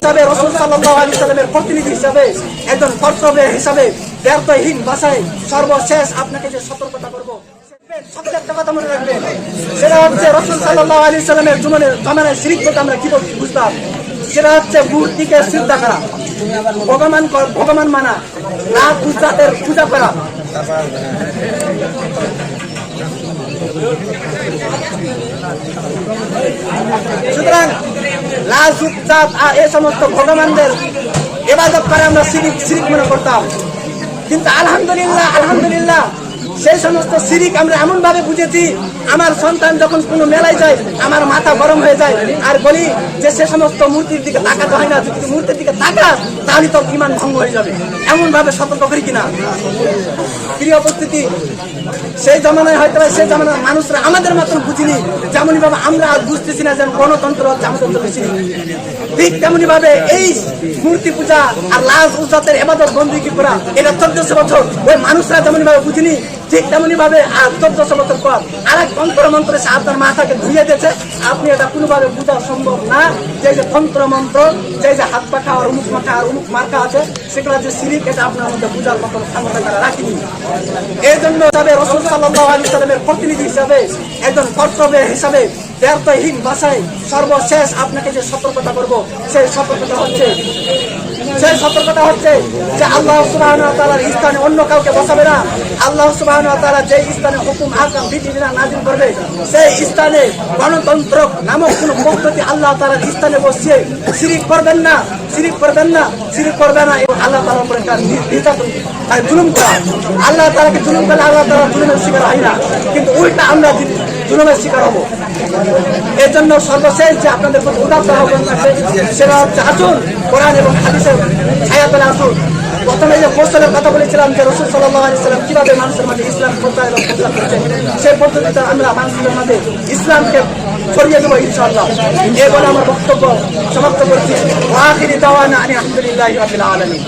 যাবে রাসূল সাল্লাল্লাহু আলাইহি ওয়াসাল্লামের প্রতিনিধি হিসাবে, একজন কর্তব্যের হিসাবে ব্যর্থহীন ভাষায় সর্বশেষ আপনাকে যে সতর্কতা করব, সবচেয়ে একটা কথা মনে রাখবেন, সেটা হচ্ছে রাসূল সাল্লাল্লাহু আলাইহি ওয়াসাল্লামের জমানায় শিরক বলতে আমরা কি বুঝতাম। সেটা হচ্ছে মূর্তিকে সিজদা করা, ভগবান মানা, লাত উজ্জাতের পূজা করা। সুতরাং লাত উজ্জাত এই সমস্ত ভগবানদের ইবাদত করে আমরা শিরক মনে করতাম। কিন্তু আলহামদুলিল্লাহ সেই সমস্ত শিরিক আমরা এমন ভাবে বুঝেছি, আমার সন্তান যখন কোনো মেলায় যায় আমার মাথা গরম হয়ে যায়, আর বলি যে সে সমস্ত মূর্তির দিকে তাকাতে হয় না, যদি মূর্তির দিকে তাকা তাহলে তো ঈমান ভঙ্গ হয়ে যাবে, এমন ভাবে সতর্ক করি কিনা। প্রিয় উপস্থিতি, সেই জমানায় হয়তো সেই জমানার মানুষরা আমাদের মতো বুঝিনি, যেমনই ভাবে আমরা আজ বুঝতেছি না যে গণতন্ত্র হচ্ছে আমাদের বেশি, ঠিক তেমনি ভাবে এই মূর্তি পূজা আর লাজ উজ্জাতের ইবাদত বন্দী করা এটা 1400 বছর ওই মানুষরা যেমন ভাবে বুঝিনি, ঠিক তেমনি ভাবে 1400 বছর পর আরেক তন্ত্র মন্ত্রে সে আপনার মাথাকে ধুয়ে দিয়েছে। আপনি এটা কোনোভাবে বোঝা সম্ভব না যে তন্ত্র মন্ত্র, যে হাত পাখা আর অমুক মাখা আর অমুক মার্কা আছে, সেগুলো যে শিরিক, এটা আপনার মধ্যে বোঝার মতো ক্ষমতা তারা রাখেনি। এই জন্য রাসূল সাল্লাল্লাহু আলাইহি ওয়াসাল্লামের প্রতিনিধি হিসাবে, একজন কর্তব্যের হিসাবে ব্যর্থহীন ভাষায় সর্বশেষ আপনাকে যে সতর্কতা করব, সেই সতর্কতা হচ্ছে যে আল্লাহ সুবহানাহু ওয়া তাআলার স্থানে অন্য কাউকে বসাবে না। আল্লাহ সুবহানাহু ওয়া তাআলা যে স্থানে হুকুম আহকাম বিধিবিধান নাযিল করবে, সেই স্থানে গণতন্ত্র নামক কোন পদ্ধতি আল্লাহ তাআলার স্থানে বসিয়ে শিরিক করবেন না। আল্লাহ তাআলার উপরে জুলুম করা, আল্লাহ তাআলাকে জুলুম করলে আল্লাহ তাআলা জুলুমের শিকার হয় না, কিন্তু উল্টা আমরা জুলুমের শিকার হব। এর জন্য সর্বশেষ যে আপনাদের প্রতি উদাত্ত আহ্বান আছে, সেটা হচ্ছে আসুন কোরআন এবং হাদিসের ছায়াতলে আসুন। প্রথমে যে কৌশলের কথা বলেছিলাম যে রাসূল সাল্লাল্লাহু আলাইহি ওয়াসাল্লাম কিভাবে মানুষের মাঝে ইসলাম প্রচার এবং প্রচার করেছেন, সেই পদ্ধতিতে আমরা মানুষের মাঝে ইসলামকে ছড়িয়ে দেবো ইনশাআল্লাহ। এই বলে আমার বক্তব্য সমাপ্ত করছি। ওয়া আখিরি দাওয়ানা আলহামদুলিল্লাহি রাব্বিল আলামিন।